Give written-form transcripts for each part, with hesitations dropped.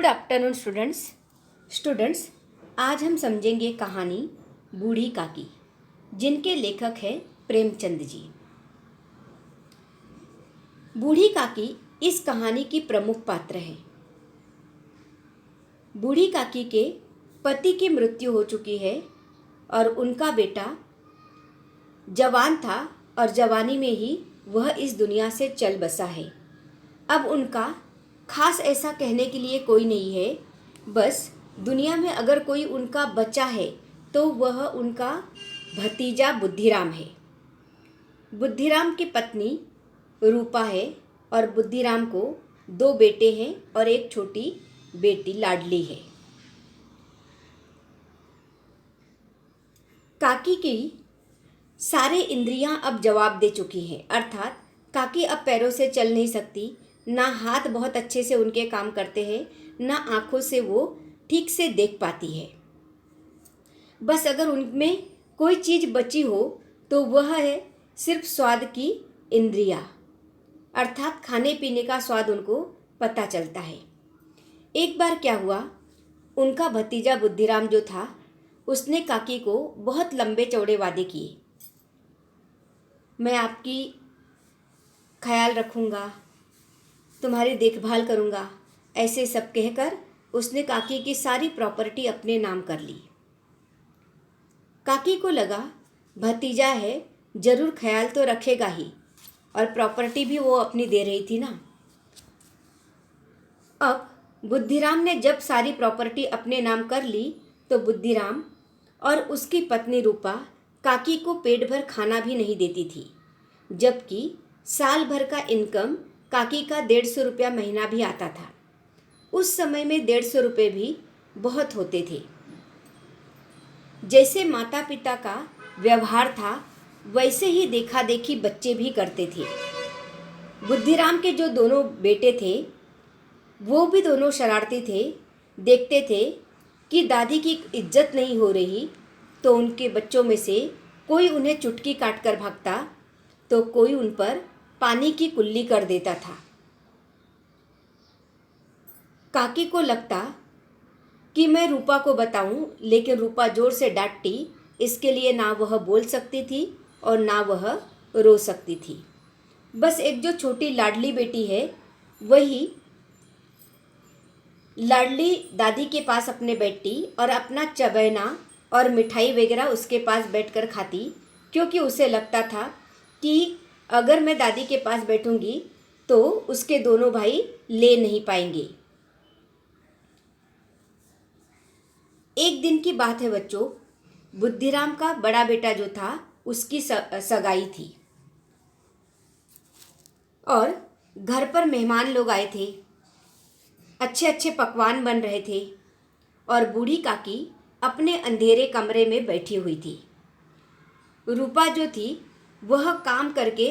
Good afternoon students. आज हम समझेंगे कहानी बूढ़ी काकी, जिनके लेखक हैं प्रेमचंद जी। बूढ़ी काकी इस कहानी की प्रमुख पात्र है। बूढ़ी काकी के पति की मृत्यु हो चुकी है और उनका बेटा जवान था और जवानी में ही वह इस दुनिया से चल बसा है। अब उनका खास ऐसा कहने के लिए कोई नहीं है, बस दुनिया में अगर कोई उनका बच्चा है तो वह उनका भतीजा बुद्धिराम है। बुद्धिराम की पत्नी रूपा है और बुद्धिराम को 2 बेटे हैं और एक छोटी बेटी लाडली है। काकी की सारे इंद्रियां अब जवाब दे चुकी हैं, अर्थात काकी अब पैरों से चल नहीं सकती, ना हाथ बहुत अच्छे से उनके काम करते हैं, ना आँखों से वो ठीक से देख पाती है। बस अगर उनमें कोई चीज़ बची हो तो वह है सिर्फ स्वाद की इंद्रियां, अर्थात खाने पीने का स्वाद उनको पता चलता है। एक बार क्या हुआ, उनका भतीजा बुद्धिराम जो था उसने काकी को बहुत लंबे चौड़े वादे किए। मैं आपकी ख्याल रखूँगा, तुम्हारी देखभाल करूँगा, ऐसे सब कहकर उसने काकी की सारी प्रॉपर्टी अपने नाम कर ली। काकी को लगा भतीजा है, जरूर ख्याल तो रखेगा ही, और प्रॉपर्टी भी वो अपनी दे रही थी ना। अब बुद्धिराम ने जब सारी प्रॉपर्टी अपने नाम कर ली तो बुद्धिराम और उसकी पत्नी रूपा काकी को पेट भर खाना भी नहीं देती थी, जबकि साल भर का इनकम काकी का 150 रुपया महीना भी आता था। उस समय में 150 रुपये भी बहुत होते थे। जैसे माता पिता का व्यवहार था वैसे ही देखा देखी बच्चे भी करते थे। बुद्धिराम के जो दोनों बेटे थे वो भी दोनों शरारती थे। देखते थे कि दादी की इज्जत नहीं हो रही तो उनके बच्चों में से कोई उन्हें चुटकी काट कर भागता तो कोई उन पर पानी की कुल्ली कर देता था। काकी को लगता कि मैं रूपा को बताऊं, लेकिन रूपा जोर से डांटती। इसके लिए ना वह बोल सकती थी और ना वह रो सकती थी। बस एक जो छोटी लाडली बेटी है वही लाडली दादी के पास अपने बैठती और अपना चबैना और मिठाई वगैरह उसके पास बैठकर खाती, क्योंकि उसे लगता था कि अगर मैं दादी के पास बैठूंगी तो उसके दोनों भाई ले नहीं पाएंगे। एक दिन की बात है बच्चों, बुद्धिराम का बड़ा बेटा जो था उसकी सगाई थी और घर पर मेहमान लोग आए थे। अच्छे अच्छे पकवान बन रहे थे और बूढ़ी काकी अपने अंधेरे कमरे में बैठी हुई थी। रूपा जो थी वह काम करके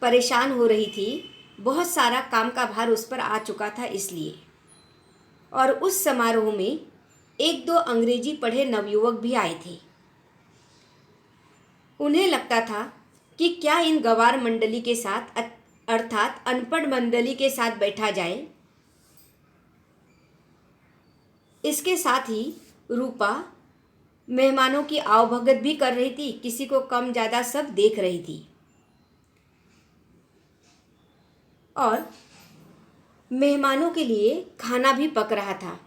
परेशान हो रही थी, बहुत सारा काम का भार उस पर आ चुका था इसलिए। और उस समारोह में 1-2 अंग्रेजी पढ़े नवयुवक भी आए थे। उन्हें लगता था कि क्या इन गवार मंडली के साथ, अर्थात अनपढ़ मंडली के साथ बैठा जाए। इसके साथ ही रूपा मेहमानों की आवभगत भी कर रही थी, किसी को कम ज़्यादा सब देख रही थी और मेहमानों के लिए खाना भी पक रहा था।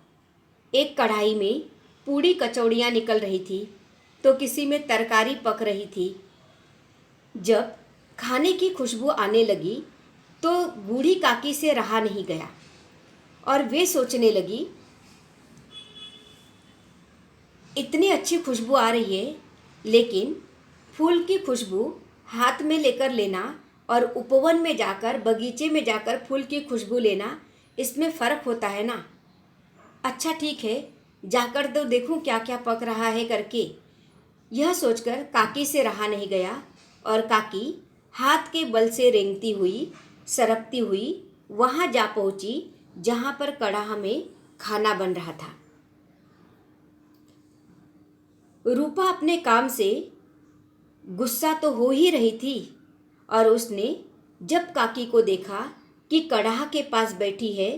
एक कढ़ाई में पूड़ी कचौड़ियाँ निकल रही थी तो किसी में तरकारी पक रही थी। जब खाने की खुशबू आने लगी तो बूढ़ी काकी से रहा नहीं गया और वे सोचने लगी, इतनी अच्छी खुशबू आ रही है, लेकिन फूल की खुशबू हाथ में लेकर लेना और उपवन में जाकर, बगीचे में जाकर फूल की खुशबू लेना, इसमें फ़र्क होता है ना। अच्छा ठीक है, जाकर तो देखूं क्या क्या पक रहा है करके। यह सोचकर काकी से रहा नहीं गया और काकी हाथ के बल से रेंगती हुई, सरकती हुई वहाँ जा पहुँची जहाँ पर कढ़ाई में खाना बन रहा था। रूपा अपने काम से गुस्सा तो हो ही रही थी और उसने जब काकी को देखा कि कढ़ाई के पास बैठी है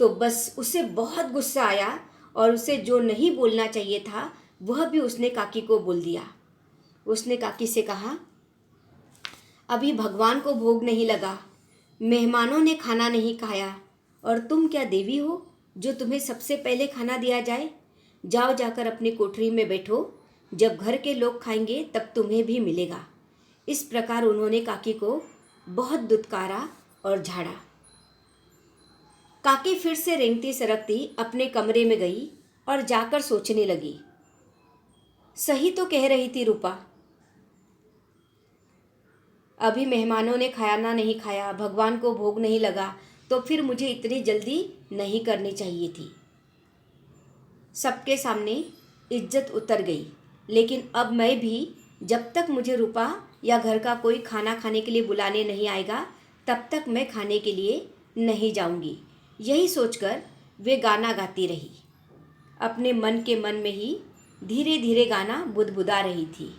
तो बस उसे बहुत गुस्सा आया और उसे जो नहीं बोलना चाहिए था वह भी उसने काकी को बोल दिया। उसने काकी से कहा, अभी भगवान को भोग नहीं लगा, मेहमानों ने खाना नहीं खाया और तुम क्या देवी हो जो तुम्हें सबसे पहले खाना दिया जाए। जाओ जाकर अपनी कोठरी में बैठो, जब घर के लोग खाएंगे तब तुम्हें भी मिलेगा। इस प्रकार उन्होंने काकी को बहुत दुत्कारा और झाड़ा। काकी फिर से रेंगती सरकती अपने कमरे में गई और जाकर सोचने लगी। सही तो कह रही थी रूपा, अभी मेहमानों ने खाना नहीं खाया, भगवान को भोग नहीं लगा, तो फिर मुझे इतनी जल्दी नहीं करनी चाहिए थी। सबके सामने इज्जत उतर गई, लेकिन अब मैं भी जब तक मुझे रूपा या घर का कोई खाना खाने के लिए बुलाने नहीं आएगा तब तक मैं खाने के लिए नहीं जाऊंगी। यही सोचकर वे गाना गाती रही। अपने मन के मन में ही धीरे धीरे गाना बुदबुदा रही थी।